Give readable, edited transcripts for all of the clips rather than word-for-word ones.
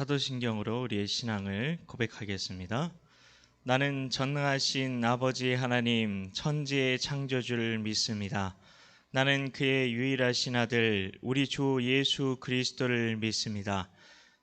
사도신경으로 우리의 신앙을 고백하겠습니다. 나는 전능하신 아버지 하나님 천지의 창조주를 믿습니다. 나는 그의 유일하신 아들 우리 주 예수 그리스도를 믿습니다.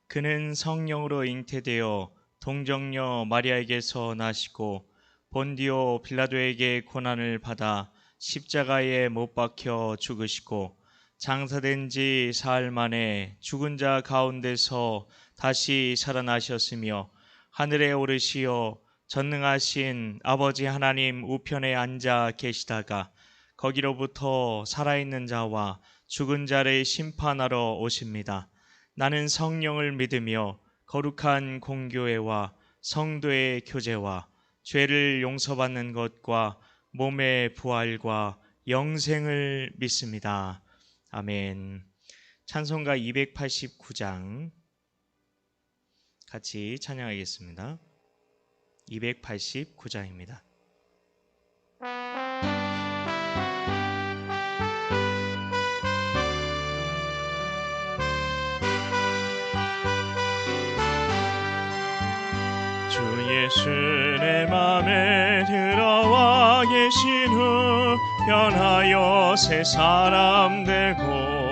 그는 성령으로 잉태되어 동정녀 마리아에게서 나시고 본디오 빌라도에게 고난을 받아 십자가에 못 박혀 죽으시고 장사된 지 사흘 만에 죽은 자 가운데서 다시 살아나셨으며 하늘에 오르시어 전능하신 아버지 하나님 우편에 앉아 계시다가 거기로부터 살아있는 자와 죽은 자를 심판하러 오십니다. 나는 성령을 믿으며 거룩한 공교회와 성도의 교제와 죄를 용서받는 것과 몸의 부활과 영생을 믿습니다. 아멘. 찬송가 289장 같이 찬양하겠습니다. 289장입니다. 주 예수 내 맘에 들어와 계신 후 변하여 새 사람 되고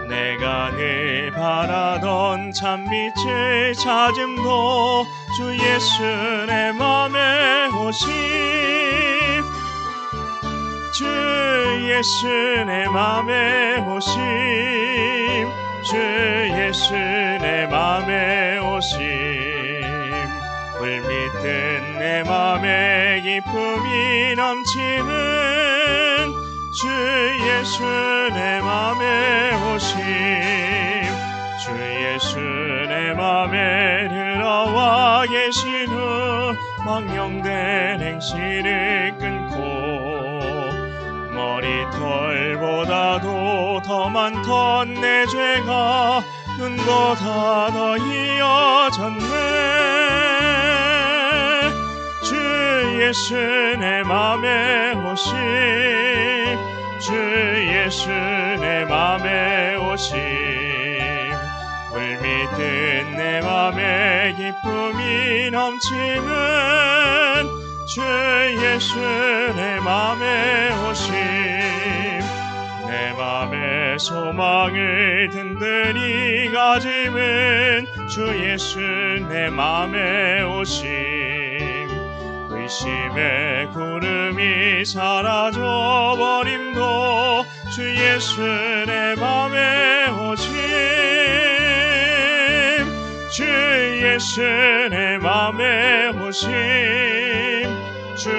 내가 늘 바라던 참빛을 찾음도 주 예수 내 맘에 오심 주 예수 내 맘에 오심 주 예수 내 맘에 오심 물밀듯 내 맘에 기쁨이 넘치는 주 예수 내 맘에 오심 주 예수 내 맘에 들어와 계신 후 망령된 행실을 끊고 머리털보다도 더 많던 내 죄가 눈보다 더 이어졌네 주 예수 내 맘에 오심 주 예수 내 맘에 오심 물밀듯 내 맘에 기쁨이 넘치는 주 예수 내 맘에 오심 내 맘에 소망을 든든히 가짐은 주 예수 내 맘에 오심 의심의 구름이 사라져버림도 주 예수 내 맘에 오심 주 예수 내 맘에 오심 주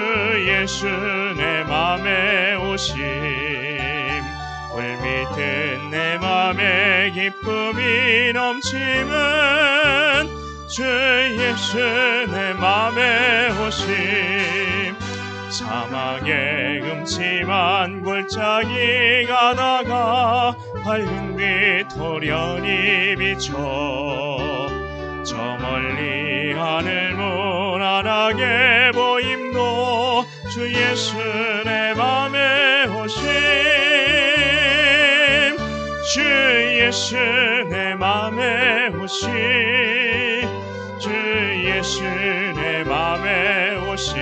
예수 내 맘에 오심 물밀듯 내 맘에 기쁨이 넘치는 주 예수 내 맘에 오심 사막의 음침한 골짜기 가다가 밝은 빛 호련히 비춰 저 멀리 하늘 무난하게 보임도 주 예수 내 맘에 오심 주 예수 내 맘에 오심 주 예수 내 맘에 오심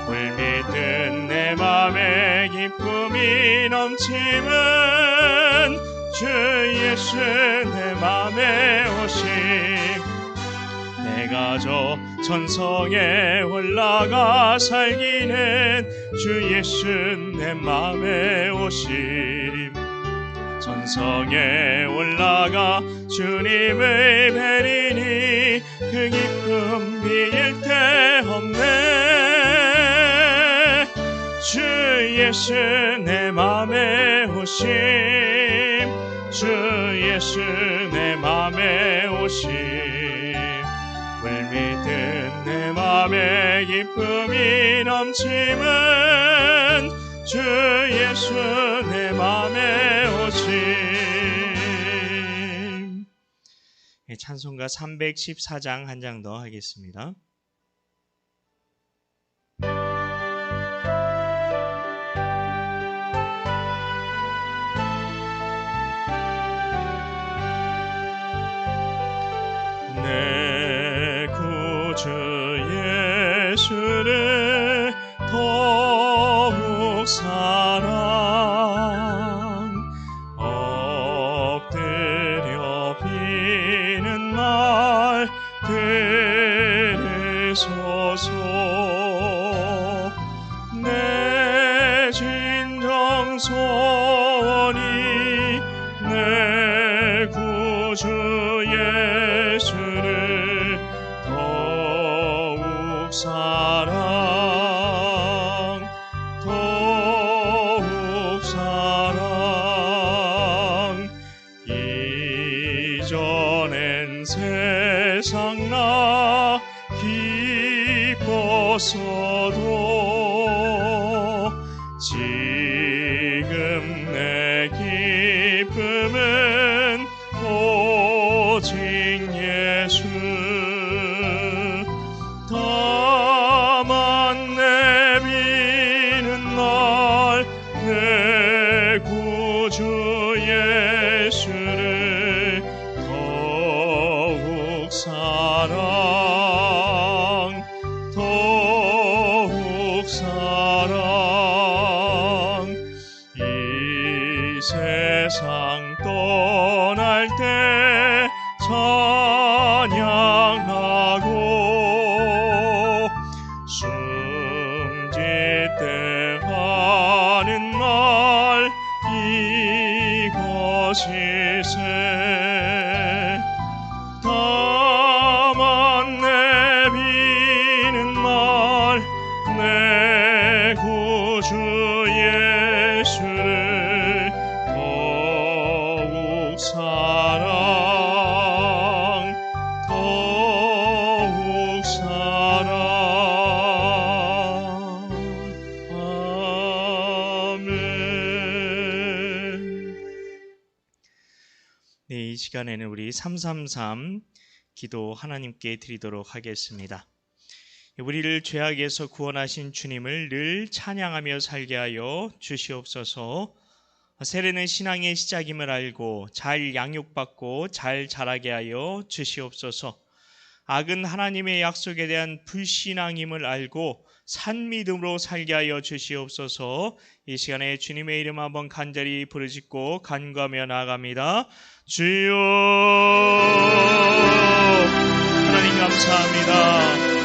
물밀듯 내 맘에 기쁨이 넘치는 주 예수 내 맘에 오심 내가 저 천성에 올라가 살기는 주 예수 내 맘에 오심 천성에 올라가 주님을 뵈리니 그 기쁨 비일 데 없네 주 예수 내 맘에 오심 주 예수 내 맘에 오심 물밀듯 내 맘에 기쁨이 넘치는 주 예수 내 맘에 오심 찬송가 314장 한 장 더 하겠습니다. 내려서서 내 진정선이 내 구주 예수를 더욱 사랑 이전엔 세상 나 기뻤어도 지금 내 기쁨은 오직 예수 다만 내비는 날 내 구주 예수를 더욱 사랑 이 세상 떠날 때 찬양하고 숨짓대 하는 말 이것일세 다만 내비는 날 내 구주 예수를 더욱 사랑 아멘. 네, 이 시간에는 우리 333 기도 하나님께 드리도록 하겠습니다. 우리를 죄악에서 구원하신 주님을 늘 찬양하며 살게 하여 주시옵소서. 세례는 신앙의 시작임을 알고 잘 양육받고 잘 자라게 하여 주시옵소서. 악은 하나님의 약속에 대한 불신앙임을 알고 산 믿음으로 살게 하여 주시옵소서. 이 시간에 주님의 이름 한번 간절히 부르짖고 간구하며 나아갑니다. 주여, 하나님 감사합니다.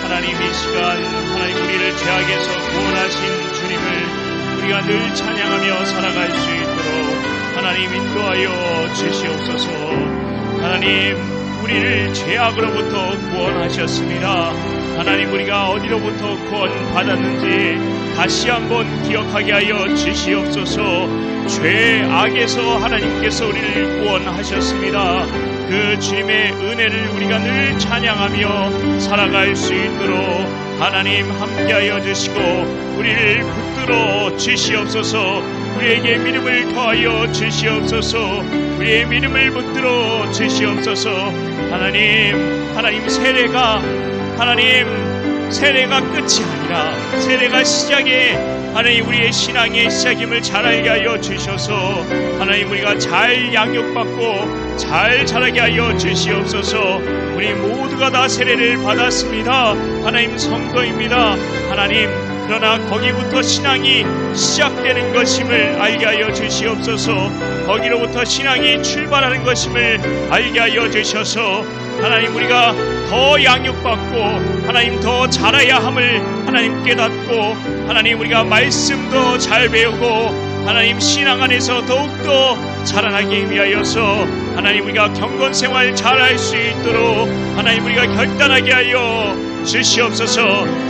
하나님 이 시간 하나님 우리를 죄악에서 구원하신 주님을 우리가 늘 찬양하며 살아갈 수 있도록 하나님 인도하여 주시옵소서. 하나님 우리를 죄악으로부터 구원하셨습니다. 하나님 우리가 어디로부터 구원받았는지 다시 한번 기억하게 하여 주시옵소서. 죄악에서 하나님께서 우리를 구원하셨습니다. 그 주님의 은혜를 우리가 늘 찬양하며 살아갈 수 있도록 하나님 함께하여 주시고 우리를 붙들어 주시옵소서. 우리에게 믿음을 더하여 주시옵소서. 우리의 믿음을 붙들어 주시옵소서. 하나님 세례가 끝이 아니라 세례가 시작에 하나님 우리의 신앙의 시작임을 잘 알게 하여 주셔서 하나님 우리가 잘 양육받고 잘 자라게 하여 주시옵소서. 우리 모두가 다 세례를 받았습니다. 하나님 성도입니다. 하나님 그러나 거기부터 신앙이 시작되는 것임을 알게 하여 주시옵소서. 거기로부터 신앙이 출발하는 것임을 알게 하여 주셔서 하나님 우리가 더 양육받고 하나님 더 자라야 함을 하나님 깨닫고 하나님 우리가 말씀도 잘 배우고 하나님 신앙 안에서 더욱더 자라나기 위하여서 하나님 우리가 경건생활 잘할 수 있도록 하나님 우리가 결단하게 하여 주시옵소서.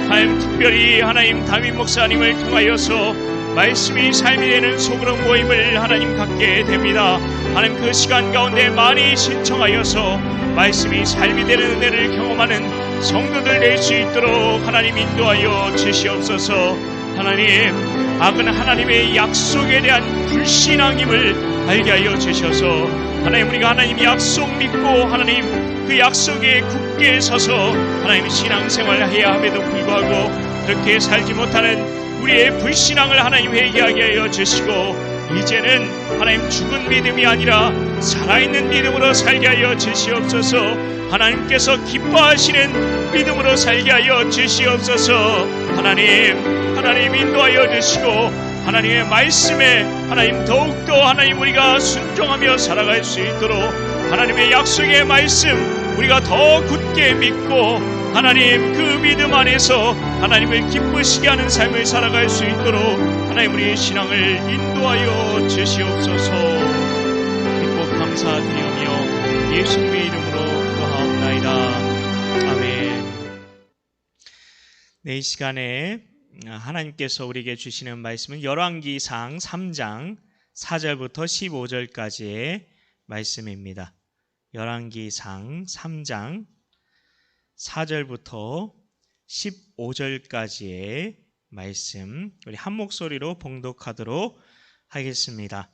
하나님 특별히 하나님 담임 목사님을 통하여서 말씀이 삶이 되는 소그룹 모임을 하나님 갖게 됩니다. 하나님 그 시간 가운데 많이 신청하여서 말씀이 삶이 되는 은혜를 경험하는 성도들 될 수 있도록 하나님 인도하여 주시옵소서. 하나님 악은 하나님의 약속에 대한 불신앙임을 알게 하여 주셔서 하나님 우리가 하나님 약속 믿고 하나님 그 약속에 굳게 서서 하나님 신앙생활을 해야 함에도 불구하고 그렇게 살지 못하는 우리의 불신앙을 하나님 회개하게 하여 주시고 이제는 하나님 죽은 믿음이 아니라 살아있는 믿음으로 살게 하여 주시옵소서. 하나님께서 기뻐하시는 믿음으로 살게 하여 주시옵소서. 하나님 인도하여 주시고 하나님의 말씀에 하나님 더욱더 하나님 우리가 순종하며 살아갈 수 있도록 하나님의 약속의 말씀 우리가 더 굳게 믿고 하나님 그 믿음 안에서 하나님을 기쁘시게 하는 삶을 살아갈 수 있도록 하나님 우리의 신앙을 인도하여 주시옵소서. 기뻐 감사드리며 예수님의 이름으로 기도하옵나이다. 아멘. 네, 이 시간에 하나님께서 우리에게 주시는 말씀은 열왕기상 3장 4절부터 15절까지의 말씀입니다. 열왕기상 3장 4절부터 15절까지의 말씀, 우리 한 목소리로 봉독하도록 하겠습니다.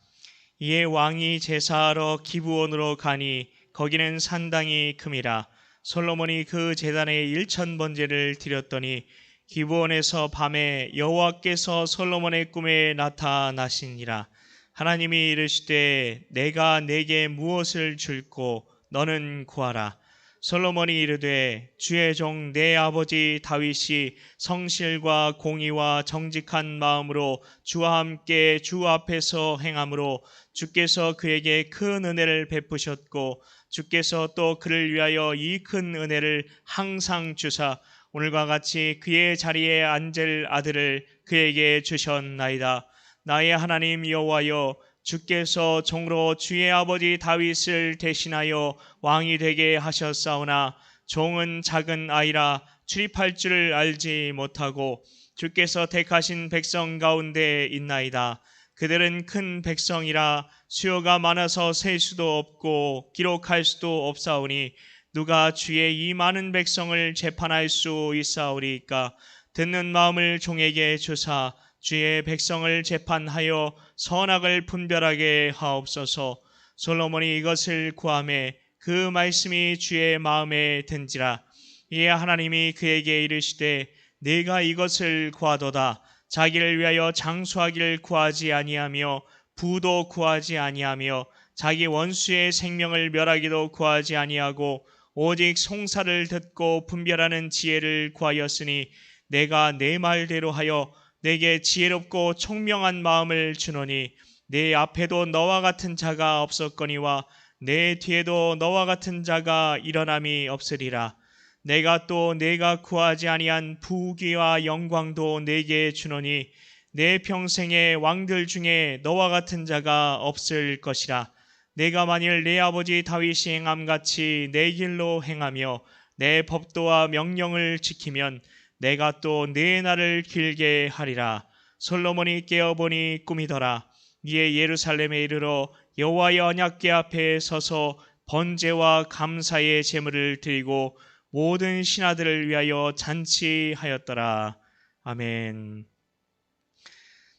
이에 왕이 제사하러 기브온으로 가니 거기는 산당이 큼이라. 솔로몬이 그 제단에 1000번제를 드렸더니 기브온에서 밤에 여호와께서 솔로몬의 꿈에 나타나시니라. 하나님이 이르시되 내가 내게 무엇을 줄꼬 너는 구하라. 솔로몬이 이르되 주의 종 내 아버지 다윗이 성실과 공의와 정직한 마음으로 주와 함께 주 앞에서 행함으로 주께서 그에게 큰 은혜를 베푸셨고 주께서 또 그를 위하여 이 큰 은혜를 항상 주사 오늘과 같이 그의 자리에 앉을 아들을 그에게 주셨나이다. 나의 하나님 여호와여, 주께서 종으로 주의 아버지 다윗을 대신하여 왕이 되게 하셨사오나 종은 작은 아이라 출입할 줄을 알지 못하고 주께서 택하신 백성 가운데 있나이다. 그들은 큰 백성이라 수요가 많아서 셀 수도 없고 기록할 수도 없사오니 누가 주의 이 많은 백성을 재판할 수 있사오리까? 듣는 마음을 종에게 주사 주의 백성을 재판하여 선악을 분별하게 하옵소서. 솔로몬이 이것을 구하매 그 말씀이 주의 마음에 든지라. 이에 하나님이 그에게 이르시되 네가 이것을 구하도다. 자기를 위하여 장수하기를 구하지 아니하며 부도 구하지 아니하며 자기 원수의 생명을 멸하기도 구하지 아니하고 오직 송사를 듣고 분별하는 지혜를 구하였으니 내가 내 말대로 하여 내게 지혜롭고 총명한 마음을 주노니 내 앞에도 너와 같은 자가 없었거니와 내 뒤에도 너와 같은 자가 일어남이 없으리라. 내가 또 내가 구하지 아니한 부귀와 영광도 내게 주노니 내 평생의 왕들 중에 너와 같은 자가 없을 것이라. 내가 만일 내 아버지 다윗이 행함같이 내 길로 행하며 내 법도와 명령을 지키면 내가 또 내 날을 길게 하리라. 솔로몬이 깨어보니 꿈이더라. 이에 예루살렘에 이르러 여호와의 언약궤 앞에 서서 번제와 감사의 제물을 드리고 모든 신하들을 위하여 잔치하였더라. 아멘.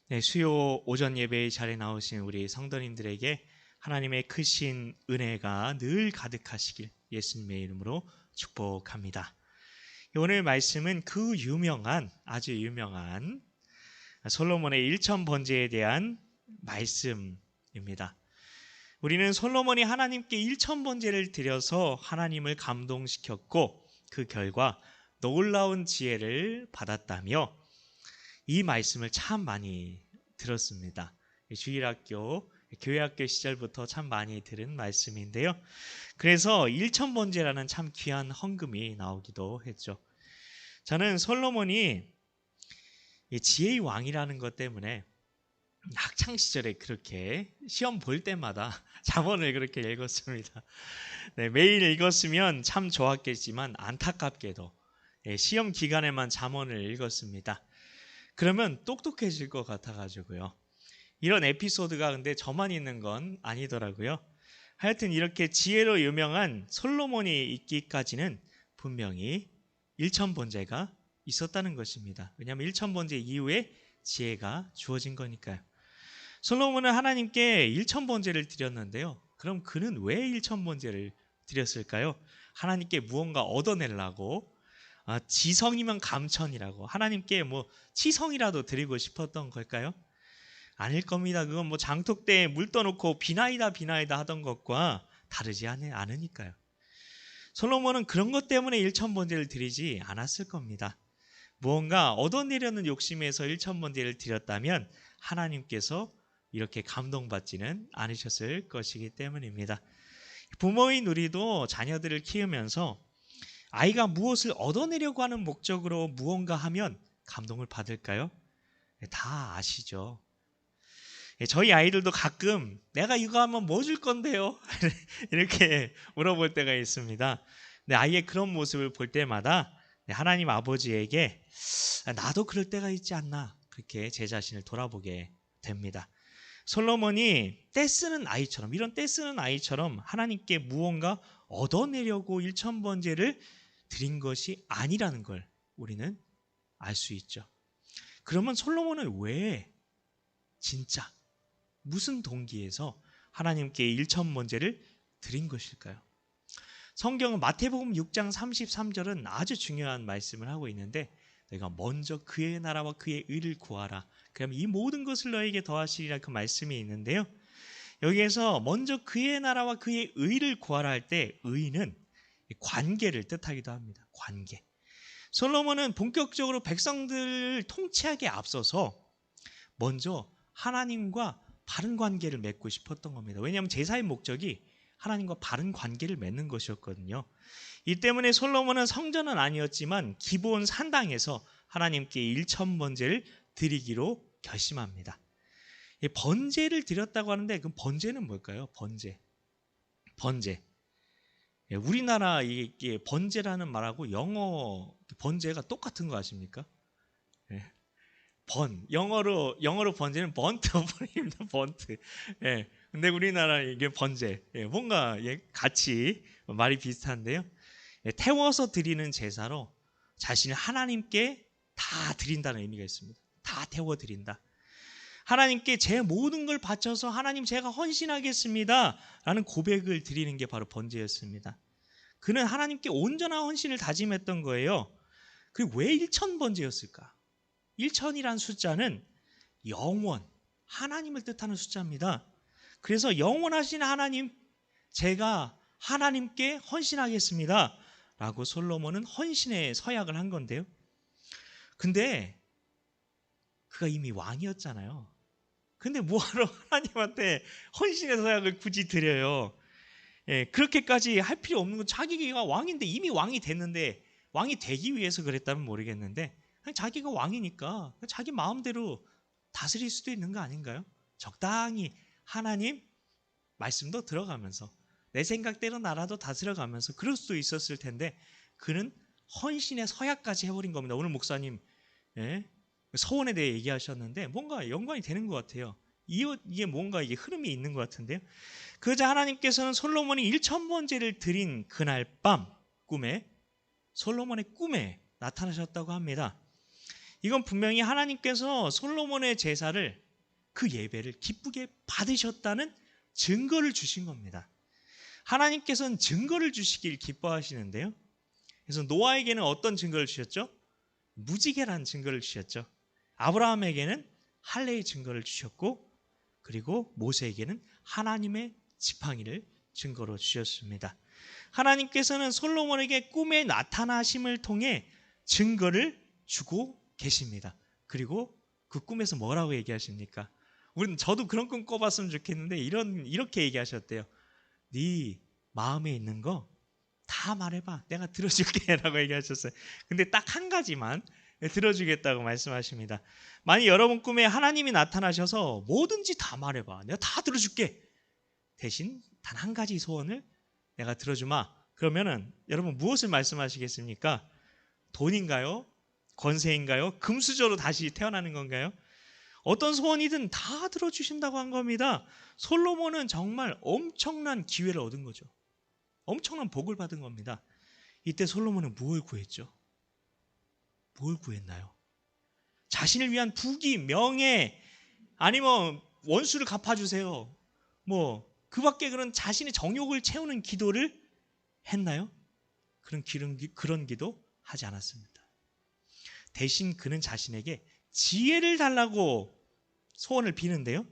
네, 수요 오전 예배의 자리에 나오신 우리 성도님들에게 하나님의 크신 은혜가 늘 가득하시길 예수님의 이름으로 축복합니다. 오늘 말씀은 그 아주 유명한 솔로몬의 1000번제에 대한 말씀입니다. 우리는 솔로몬이 하나님께 1000번제를 드려서 하나님을 감동시켰고 그 결과 놀라운 지혜를 받았다며 이 말씀을 참 많이 들었습니다. 주일학교, 교회학교 시절부터 참 많이 들은 말씀인데요. 그래서 1000번제라는 참 귀한 헌금이 나오기도 했죠. 저는 솔로몬이 지혜의 왕이라는 것 때문에 학창 시절에 그렇게 시험 볼 때마다 잠언을 그렇게 읽었습니다. 네, 매일 읽었으면 참 좋았겠지만 안타깝게도 시험 기간에만 잠언을 읽었습니다. 그러면 똑똑해질 것 같아가지고요. 이런 에피소드가 근데 저만 있는 건 아니더라고요. 하여튼 이렇게 지혜로 유명한 솔로몬이 있기까지는 분명히 1000번제가 있었다는 것입니다. 왜냐하면 1000번제 이후에 지혜가 주어진 거니까요. 솔로몬은 하나님께 1000번제를 드렸는데요. 그럼 그는 왜 1000번제를 드렸을까요? 하나님께 무언가 얻어내려고, 지성이면 감천이라고 하나님께 치성이라도 드리고 싶었던 걸까요? 아닐 겁니다. 그건 장독대에 물 떠놓고 비나이다 하던 것과 다르지 않으니까요. 솔로몬은 그런 것 때문에 1000번제를 드리지 않았을 겁니다. 무언가 얻어내려는 욕심에서 1000번제를 드렸다면 하나님께서 이렇게 감동받지는 않으셨을 것이기 때문입니다. 부모인 우리도 자녀들을 키우면서 아이가 무엇을 얻어내려고 하는 목적으로 무언가 하면 감동을 받을까요? 다 아시죠? 저희 아이들도 가끔 내가 이거 하면 뭐 줄 건데요? 이렇게 물어볼 때가 있습니다. 근데 아이의 그런 모습을 볼 때마다 하나님 아버지에게 나도 그럴 때가 있지 않나, 그렇게 제 자신을 돌아보게 됩니다. 솔로몬이 떼쓰는 아이처럼, 이런 떼쓰는 아이처럼 하나님께 무언가 얻어내려고 일천번제를 드린 것이 아니라는 걸 우리는 알 수 있죠. 그러면 솔로몬은 왜 진짜 무슨 동기에서 하나님께 일천번제를 드린 것일까요? 성경은 마태복음 6장 33절은 아주 중요한 말씀을 하고 있는데, 너희가 먼저 그의 나라와 그의 의를 구하라, 그러면 이 모든 것을 너에게 더하시리라, 그 말씀이 있는데요. 여기에서 먼저 그의 나라와 그의 의를 구하라 할 때 의는 관계를 뜻하기도 합니다. 관계. 솔로몬은 본격적으로 백성들을 통치하기에 앞서서 먼저 하나님과 바른 관계를 맺고 싶었던 겁니다. 왜냐하면 제사의 목적이 하나님과 바른 관계를 맺는 것이었거든요. 이 때문에 솔로몬은 성전은 아니었지만 기본 산당에서 하나님께 일천번제를 드리기로 결심합니다. 번제를 드렸다고 하는데, 그 번제는 뭘까요? 번제. 우리나라 이게 번제라는 말하고 영어 번제가 똑같은 거 아십니까? 영어로 번제는 번트 오브입니다. 번트. 근데 우리나라 이게 번제. 뭔가 같이 말이 비슷한데요. 태워서 드리는 제사로 자신을 하나님께 다 드린다는 의미가 있습니다. 다 태워 드린다. 하나님께 제 모든 걸 바쳐서 하나님 제가 헌신하겠습니다 라는 고백을 드리는 게 바로 번제였습니다. 그는 하나님께 온전한 헌신을 다짐했던 거예요. 그리고 왜 1000번제였을까? 1000이란 숫자는 영원, 하나님을 뜻하는 숫자입니다. 그래서 영원하신 하나님, 제가 하나님께 헌신하겠습니다 라고 솔로몬은 헌신의 서약을 한 건데요. 근데 그가 이미 왕이었잖아요. 근데 뭐하러 하나님한테 헌신의 서약을 굳이 드려요? 그렇게까지 할 필요 없는 건, 자기가 왕인데, 이미 왕이 됐는데, 왕이 되기 위해서 그랬다면 모르겠는데 그냥 자기가 왕이니까 자기 마음대로 다스릴 수도 있는 거 아닌가요? 적당히 하나님 말씀도 들어가면서 내 생각대로 나라도 다스려가면서 그럴 수도 있었을 텐데, 그는 헌신의 서약까지 해버린 겁니다. 오늘 목사님 서원에 대해 얘기하셨는데 뭔가 연관이 되는 것 같아요. 이게 뭔가 이게 흐름이 있는 것 같은데요. 그러자 하나님께서는 솔로몬이 1000번제를 드린 그날 밤 솔로몬의 꿈에 나타나셨다고 합니다. 이건 분명히 하나님께서 솔로몬의 제사를, 그 예배를 기쁘게 받으셨다는 증거를 주신 겁니다. 하나님께서는 증거를 주시길 기뻐하시는데요. 그래서 노아에게는 어떤 증거를 주셨죠? 무지개라는 증거를 주셨죠. 아브라함에게는 할례의 증거를 주셨고, 그리고 모세에게는 하나님의 지팡이를 증거로 주셨습니다. 하나님께서는 솔로몬에게 꿈에 나타나심을 통해 증거를 주고 계십니다. 그리고 그 꿈에서 뭐라고 얘기하십니까? 저도 그런 꿈 꿔봤으면 좋겠는데 이렇게 얘기하셨대요. 네 마음에 있는 거 다 말해봐, 내가 들어줄게 라고 얘기하셨어요. 근데 딱 한 가지만 들어주겠다고 말씀하십니다. 만약 여러분 꿈에 하나님이 나타나셔서 뭐든지 다 말해봐, 내가 다 들어줄게, 대신 단 한 가지 소원을 내가 들어주마, 그러면은 여러분 무엇을 말씀하시겠습니까? 돈인가요? 권세인가요? 금수저로 다시 태어나는 건가요? 어떤 소원이든 다 들어주신다고 한 겁니다. 솔로몬은 정말 엄청난 기회를 얻은 거죠. 엄청난 복을 받은 겁니다. 이때 솔로몬은 뭘 구했죠? 뭘 구했나요? 자신을 위한 부귀, 명예, 아니면 원수를 갚아주세요, 그 밖에 그런 자신의 정욕을 채우는 기도를 했나요? 그런 기도 하지 않았습니다. 대신 그는 자신에게 지혜를 달라고 소원을 비는데요.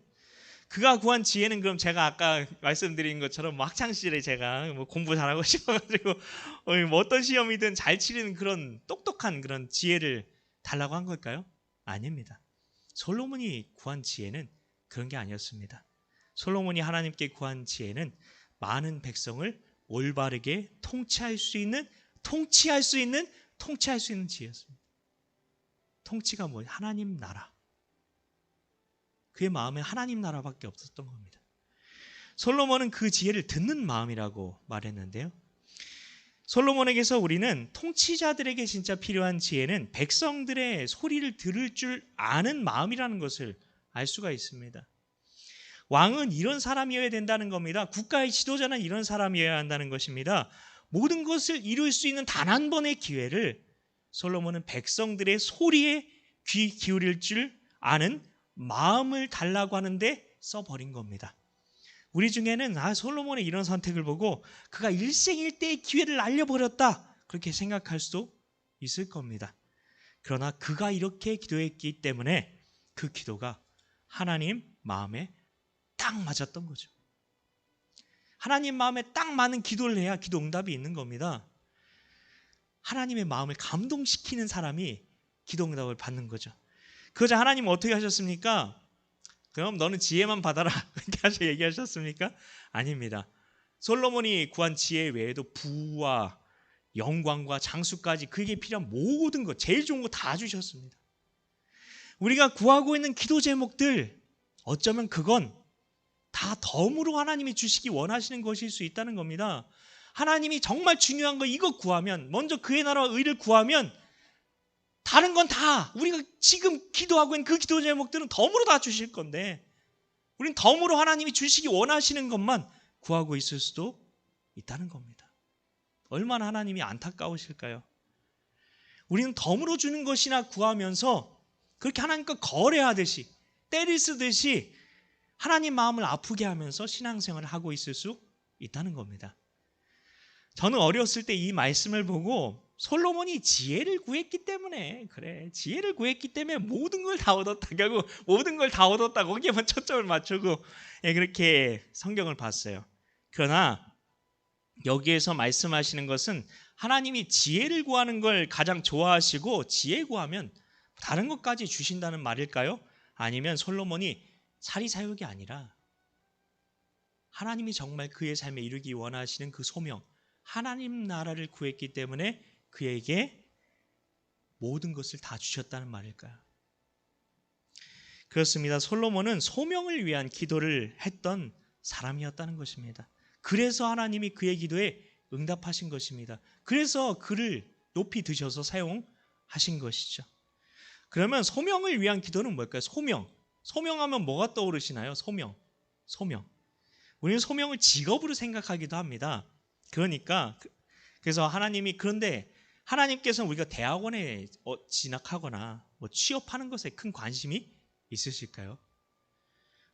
그가 구한 지혜는, 그럼 제가 아까 말씀드린 것처럼 학창시절에 제가 공부 잘하고 싶어가지고 어떤 시험이든 잘 치르는 그런 똑똑한 그런 지혜를 달라고 한 걸까요? 아닙니다. 솔로몬이 구한 지혜는 그런 게 아니었습니다. 솔로몬이 하나님께 구한 지혜는 많은 백성을 올바르게 통치할 수 있는 지혜였습니다. 통치가 뭐예요? 하나님 나라. 그의 마음에 하나님 나라밖에 없었던 겁니다. 솔로몬은 그 지혜를 듣는 마음이라고 말했는데요. 솔로몬에게서 우리는 통치자들에게 진짜 필요한 지혜는 백성들의 소리를 들을 줄 아는 마음이라는 것을 알 수가 있습니다. 왕은 이런 사람이어야 된다는 겁니다. 국가의 지도자는 이런 사람이어야 한다는 것입니다. 모든 것을 이룰 수 있는 단 한 번의 기회를 솔로몬은 백성들의 소리에 귀 기울일 줄 아는 마음을 달라고 하는데 써버린 겁니다. 우리 중에는 솔로몬의 이런 선택을 보고 그가 일생일대의 기회를 날려버렸다 그렇게 생각할 수도 있을 겁니다. 그러나 그가 이렇게 기도했기 때문에 그 기도가 하나님 마음에 딱 맞았던 거죠. 하나님 마음에 딱 맞는 기도를 해야 기도 응답이 있는 겁니다. 하나님의 마음을 감동시키는 사람이 기도 응답을 받는 거죠. 그러자 하나님은 어떻게 하셨습니까? 그럼 너는 지혜만 받아라 그렇게 얘기하셨습니까? 아닙니다. 솔로몬이 구한 지혜 외에도 부와 영광과 장수까지 그에게 필요한 모든 것, 제일 좋은 거 다 주셨습니다. 우리가 구하고 있는 기도 제목들 어쩌면 그건 다 덤으로 하나님이 주시기 원하시는 것일 수 있다는 겁니다. 하나님이 정말 중요한 거 이거 구하면, 먼저 그의 나라와 의를 구하면 다른 건 다 우리가 지금 기도하고 있는 그 기도 제목들은 덤으로 다 주실 건데 우리는 덤으로 하나님이 주시기 원하시는 것만 구하고 있을 수도 있다는 겁니다. 얼마나 하나님이 안타까우실까요? 우리는 덤으로 주는 것이나 구하면서 그렇게 하나님과 거래하듯이 때를 쓰듯이 하나님 마음을 아프게 하면서 신앙생활을 하고 있을 수 있다는 겁니다. 저는 어렸을 때 이 말씀을 보고 솔로몬이 지혜를 구했기 때문에 지혜를 구했기 때문에 모든 걸 다 얻었다. 결국 모든 걸 다 얻었다. 거기에만 초점을 맞추고 그렇게 성경을 봤어요. 그러나 여기에서 말씀하시는 것은 하나님이 지혜를 구하는 걸 가장 좋아하시고 지혜 구하면 다른 것까지 주신다는 말일까요? 아니면 솔로몬이 사리사욕이 아니라 하나님이 정말 그의 삶에 이루기 원하시는 그 소명, 하나님 나라를 구했기 때문에 그에게 모든 것을 다 주셨다는 말일까요? 그렇습니다. 솔로몬은 소명을 위한 기도를 했던 사람이었다는 것입니다. 그래서 하나님이 그의 기도에 응답하신 것입니다. 그래서 그를 높이 드셔서 사용하신 것이죠. 그러면 소명을 위한 기도는 뭘까요? 소명하면 뭐가 떠오르시나요? 소명. 우리는 소명을 직업으로 생각하기도 합니다. 그래서 그런데 하나님께서는 우리가 대학원에 진학하거나 취업하는 것에 큰 관심이 있으실까요?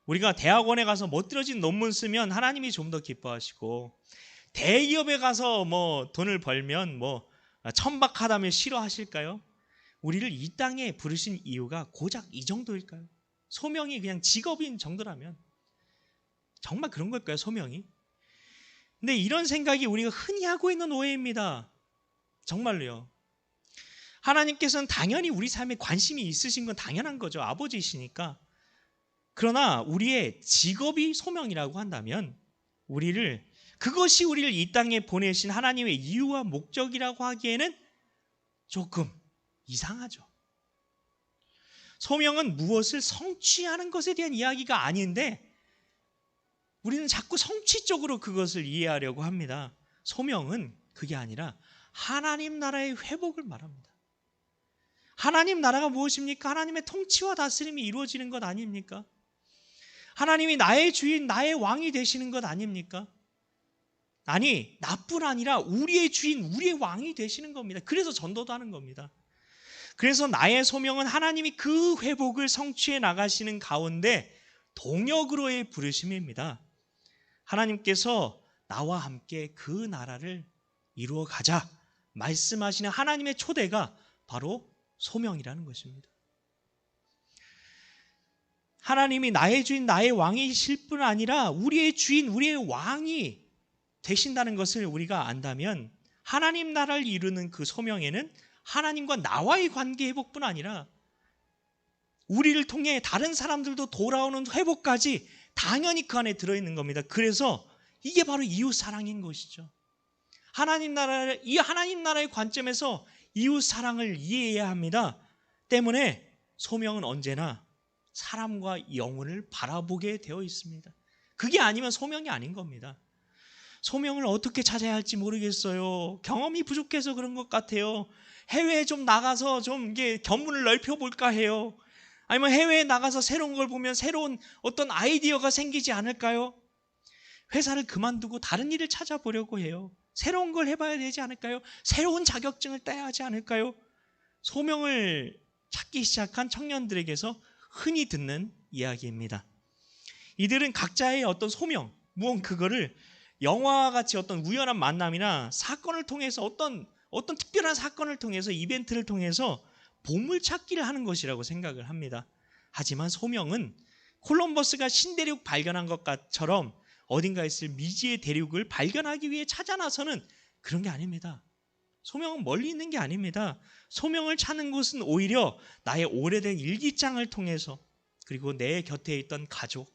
우리가 대학원에 가서 멋들어진 논문 쓰면 하나님이 좀 더 기뻐하시고 대기업에 가서 돈을 벌면 천박하다면 싫어하실까요? 우리를 이 땅에 부르신 이유가 고작 이 정도일까요? 소명이 그냥 직업인 정도라면 정말 그런 걸까요? 소명이? 근데 이런 생각이 우리가 흔히 하고 있는 오해입니다. 정말로요. 하나님께서는 당연히 우리 삶에 관심이 있으신 건 당연한 거죠. 아버지이시니까. 그러나 우리의 직업이 소명이라고 한다면 그것이 우리를 이 땅에 보내신 하나님의 이유와 목적이라고 하기에는 조금 이상하죠. 소명은 무엇을 성취하는 것에 대한 이야기가 아닌데 우리는 자꾸 성취 쪽으로 그것을 이해하려고 합니다. 소명은 그게 아니라 하나님 나라의 회복을 말합니다. 하나님 나라가 무엇입니까? 하나님의 통치와 다스림이 이루어지는 것 아닙니까? 하나님이 나의 주인, 나의 왕이 되시는 것 아닙니까? 아니, 나뿐 아니라 우리의 주인, 우리의 왕이 되시는 겁니다. 그래서 전도도 하는 겁니다. 그래서 나의 소명은 하나님이 그 회복을 성취해 나가시는 가운데 동역으로의 부르심입니다. 하나님께서 나와 함께 그 나라를 이루어 가자 말씀하시는 하나님의 초대가 바로 소명이라는 것입니다. 하나님이 나의 주인, 나의 왕이실 뿐 아니라 우리의 주인, 우리의 왕이 되신다는 것을 우리가 안다면 하나님 나라를 이루는 그 소명에는 하나님과 나와의 관계 회복뿐 아니라 우리를 통해 다른 사람들도 돌아오는 회복까지 당연히 그 안에 들어있는 겁니다. 그래서 이게 바로 이웃 사랑인 것이죠. 이 하나님 나라의 관점에서 이웃 사랑을 이해해야 합니다. 때문에 소명은 언제나 사람과 영혼을 바라보게 되어 있습니다. 그게 아니면 소명이 아닌 겁니다. 소명을 어떻게 찾아야 할지 모르겠어요. 경험이 부족해서 그런 것 같아요. 해외에 좀 나가서 좀 이게 견문을 넓혀볼까 해요. 아니면 해외에 나가서 새로운 걸 보면 새로운 어떤 아이디어가 생기지 않을까요? 회사를 그만두고 다른 일을 찾아보려고 해요. 새로운 걸 해봐야 되지 않을까요? 새로운 자격증을 따야 하지 않을까요? 소명을 찾기 시작한 청년들에게서 흔히 듣는 이야기입니다. 이들은 각자의 어떤 소명, 무언 그거를 영화와 같이 어떤 우연한 만남이나 사건을 통해서 어떤 특별한 사건을 통해서 이벤트를 통해서 보물찾기를 하는 것이라고 생각을 합니다. 하지만 소명은 콜럼버스가 신대륙 발견한 것처럼 어딘가에 있을 미지의 대륙을 발견하기 위해 찾아 나서는 그런 게 아닙니다. 소명은 멀리 있는 게 아닙니다. 소명을 찾는 것은 오히려 나의 오래된 일기장을 통해서, 그리고 내 곁에 있던 가족,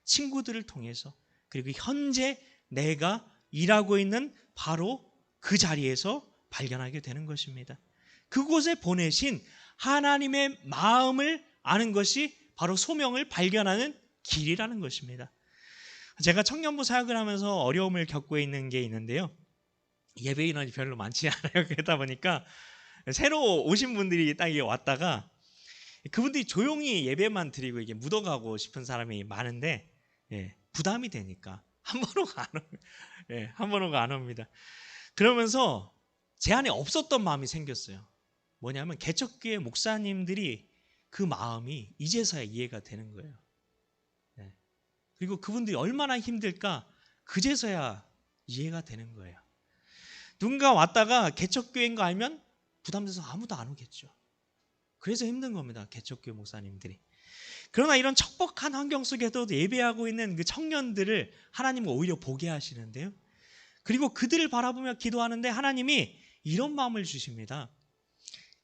친구들을 통해서, 그리고 현재 내가 일하고 있는 바로 그 자리에서 발견하게 되는 것입니다. 그곳에 보내신 하나님의 마음을 아는 것이 바로 소명을 발견하는 길이라는 것입니다. 제가 청년부 사역을 하면서 어려움을 겪고 있는 게 있는데요. 예배 인원이 별로 많지 않아요. 그러다 보니까 새로 오신 분들이 딱 왔다가 그분들이 조용히 예배만 드리고 이게 묻어가고 싶은 사람이 많은데 부담이 되니까 한 번 오고 안 옵니다. 그러면서 제 안에 없었던 마음이 생겼어요. 뭐냐면 개척교회 목사님들이 그 마음이 이제서야 이해가 되는 거예요. 그리고 그분들이 얼마나 힘들까 그제서야 이해가 되는 거예요. 누군가 왔다가 개척교회인 거 알면 부담돼서 아무도 안 오겠죠. 그래서 힘든 겁니다. 개척교회 목사님들이. 그러나 이런 척박한 환경 속에도 예배하고 있는 그 청년들을 하나님은 오히려 보게 하시는데요. 그리고 그들을 바라보며 기도하는데 하나님이 이런 마음을 주십니다.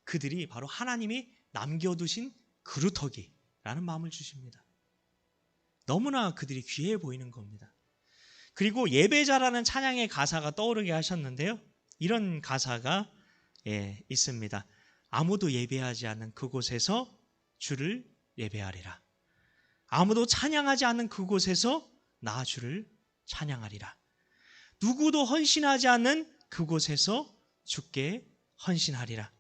그들이 바로 하나님이 남겨두신 그루터기라는 마음을 주십니다. 너무나 그들이 귀해 보이는 겁니다. 그리고 예배자라는 찬양의 가사가 떠오르게 하셨는데요. 이런 가사가 있습니다. 아무도 예배하지 않는 그곳에서 주를 예배하리라. 아무도 찬양하지 않는 그곳에서 나 주를 찬양하리라. 누구도 헌신하지 않는 그곳에서 주께 헌신하리라.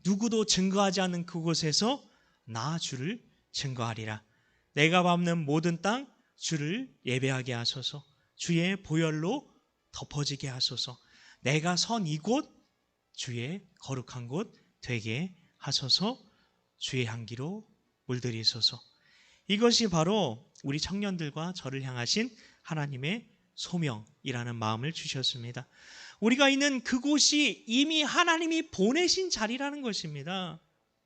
누구도 증거하지 않는 그곳에서 나 주를 증거하리라. 내가 밟는 모든 땅 주를 예배하게 하소서. 주의 보혈로 덮어지게 하소서. 내가 선 이곳 주의 거룩한 곳 되게 하소서. 주의 향기로 물들이소서. 이것이 바로 우리 청년들과 저를 향하신 하나님의 소명이라는 마음을 주셨습니다. 우리가 있는 그곳이 이미 하나님이 보내신 자리라는 것입니다.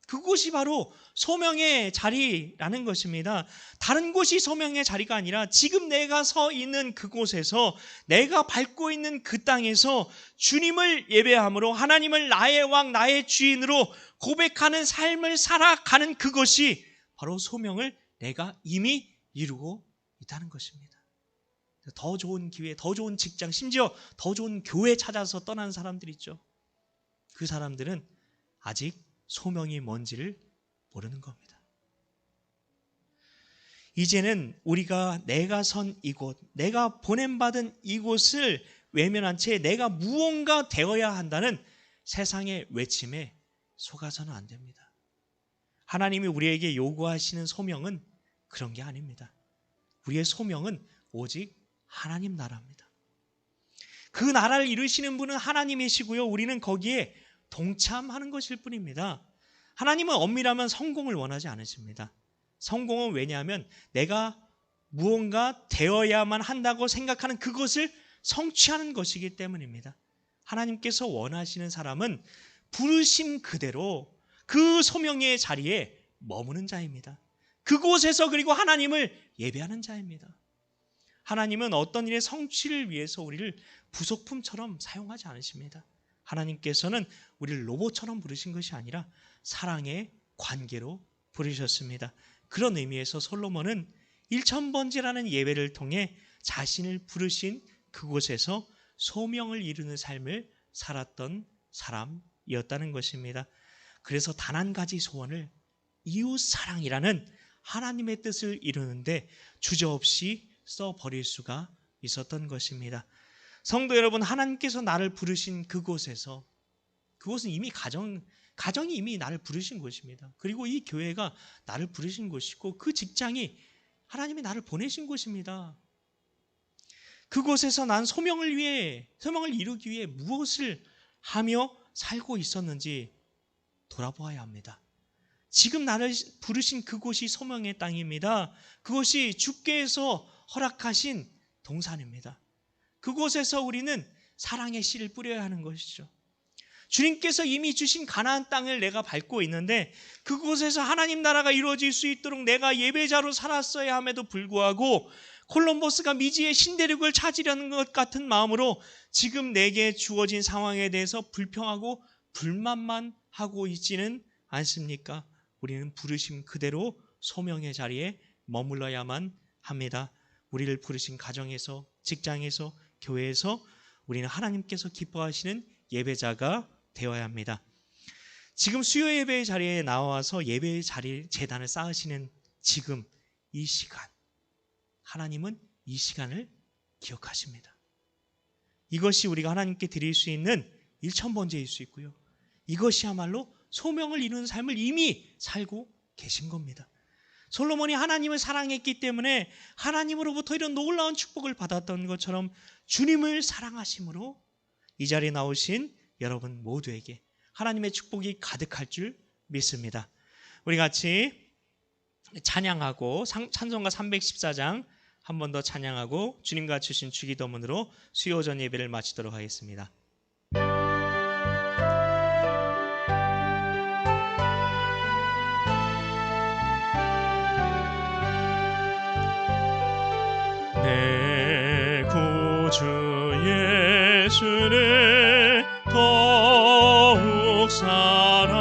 그곳이 바로 소명의 자리라는 것입니다. 다른 곳이 소명의 자리가 아니라 지금 내가 서 있는 그곳에서, 내가 밟고 있는 그 땅에서 주님을 예배함으로 하나님을 나의 왕, 나의 주인으로 고백하는 삶을 살아가는 그것이 바로 소명을 내가 이미 이루고 있다는 것입니다. 더 좋은 기회, 더 좋은 직장, 심지어 더 좋은 교회 찾아서 떠난 사람들 있죠. 그 사람들은 아직 소명이 뭔지를 모르는 겁니다. 이제는 우리가 내가 선 이곳, 내가 보냄받은 이곳을 외면한 채 내가 무언가 되어야 한다는 세상의 외침에 속아서는 안 됩니다. 하나님이 우리에게 요구하시는 소명은 그런 게 아닙니다. 우리의 소명은 오직 하나님 나라입니다. 그 나라를 이루시는 분은 하나님이시고요. 우리는 거기에 동참하는 것일 뿐입니다. 하나님은 엄밀하면 성공을 원하지 않으십니다. 성공은 왜냐하면 내가 무언가 되어야만 한다고 생각하는 그것을 성취하는 것이기 때문입니다. 하나님께서 원하시는 사람은 부르심 그대로 그 소명의 자리에 머무는 자입니다. 그곳에서 그리고 하나님을 예배하는 자입니다. 하나님은 어떤 일의 성취를 위해서 우리를 부속품처럼 사용하지 않으십니다. 하나님께서는 우리를 로봇처럼 부르신 것이 아니라 사랑의 관계로 부르셨습니다. 그런 의미에서 솔로몬은 1000번제라는 예배를 통해 자신을 부르신 그곳에서 소명을 이루는 삶을 살았던 사람이었다는 것입니다. 그래서 단 한 가지 소원을, 이웃사랑이라는 하나님의 뜻을 이루는데 주저없이 써버릴 수가 있었던 것입니다. 성도 여러분, 하나님께서 나를 부르신 그곳에서, 그곳은 이미 가정이 이미 나를 부르신 곳입니다. 그리고 이 교회가 나를 부르신 곳이고, 그 직장이 하나님이 나를 보내신 곳입니다. 그곳에서 난 소명을 이루기 위해 무엇을 하며 살고 있었는지 돌아보아야 합니다. 지금 나를 부르신 그곳이 소명의 땅입니다. 그것이 주께서 허락하신 동산입니다. 그곳에서 우리는 사랑의 씨를 뿌려야 하는 것이죠. 주님께서 이미 주신 가나안 땅을 내가 밟고 있는데, 그곳에서 하나님 나라가 이루어질 수 있도록 내가 예배자로 살았어야 함에도 불구하고 콜럼버스가 미지의 신대륙을 찾으려는 것 같은 마음으로 지금 내게 주어진 상황에 대해서 불평하고 불만만 하고 있지는 않습니까? 우리는 부르심 그대로 소명의 자리에 머물러야만 합니다. 우리를 부르신 가정에서, 직장에서, 교회에서 우리는 하나님께서 기뻐하시는 예배자가 되어야 합니다. 지금 수요 예배의 자리에 나와서 예배의 재단을 쌓으시는 지금 이 시간, 하나님은 이 시간을 기억하십니다. 이것이 우리가 하나님께 드릴 수 있는 1000번째일 수 있고요, 이것이야말로 소명을 이루는 삶을 이미 살고 계신 겁니다. 솔로몬이 하나님을 사랑했기 때문에 하나님으로부터 이런 놀라운 축복을 받았던 것처럼 주님을 사랑하심으로 이 자리에 나오신 여러분 모두에게 하나님의 축복이 가득할 줄 믿습니다. 우리 같이 찬양하고 찬송가 314장 한 번 더 찬양하고 주님과 주신 주기도문으로 수요 오전 예배를 마치도록 하겠습니다. 내 구주 예수를 더욱 사랑,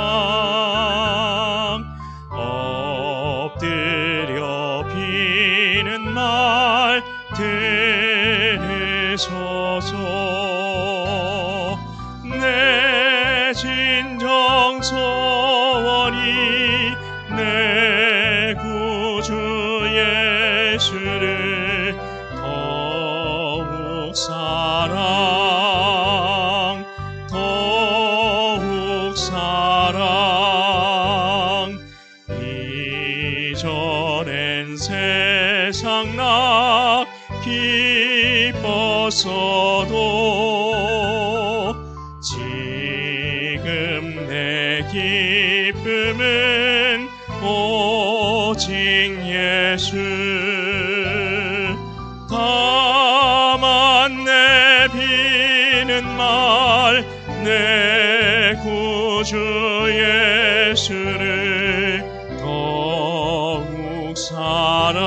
엎드려 비는 말 들으소서. 내 진정 소원이 내 구주 예수를 더욱 사랑. 이전엔 세상 나 기뻤어도 지금 내 기쁨은 오직 예수. 다만 내 비는 말 내 구주 예수를 더욱 사랑.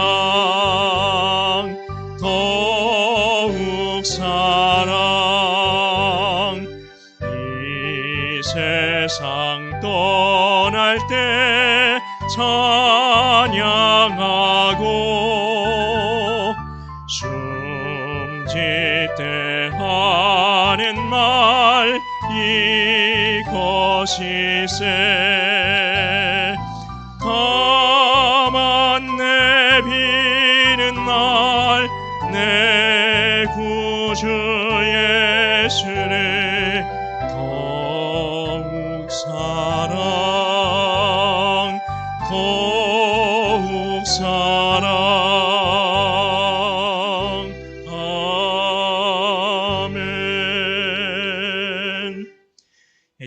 이 세상 떠날 때 찬양하고 숨질 때 하는 말 이것이세. 다만 내 비는 날 내 구주 예수를 더욱 사랑. 아멘.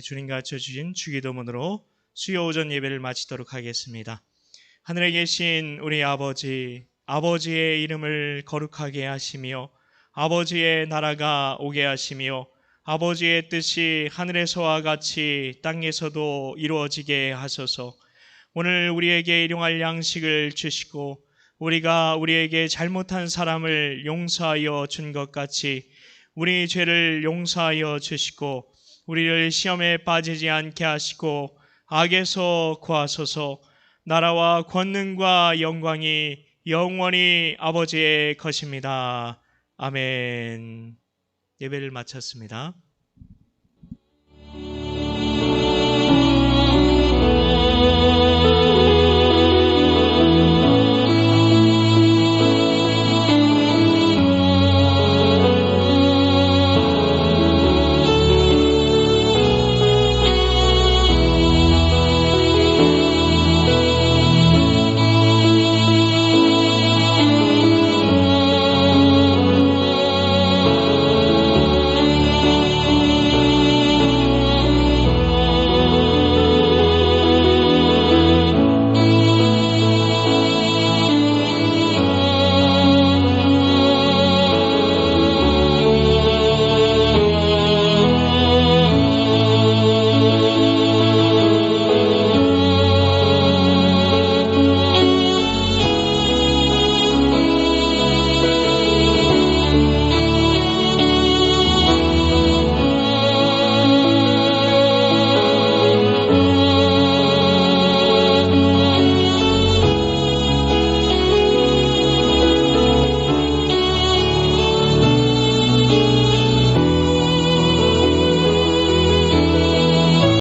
주님과 주신 주기도문으로 수요 오전 예배를 마치도록 하겠습니다. 하늘에 계신 우리 아버지의 이름을 거룩하게 하시며 아버지의 나라가 오게 하시며 아버지의 뜻이 하늘에서와 같이 땅에서도 이루어지게 하소서. 오늘 우리에게 일용할 양식을 주시고 우리가 우리에게 잘못한 사람을 용서하여 준 것 같이 우리 죄를 용서하여 주시고 우리를 시험에 빠지지 않게 하시고 악에서 구하소서. 나라와 권능과 영광이 영원히 아버지의 것입니다. 아멘. 예배를 마쳤습니다.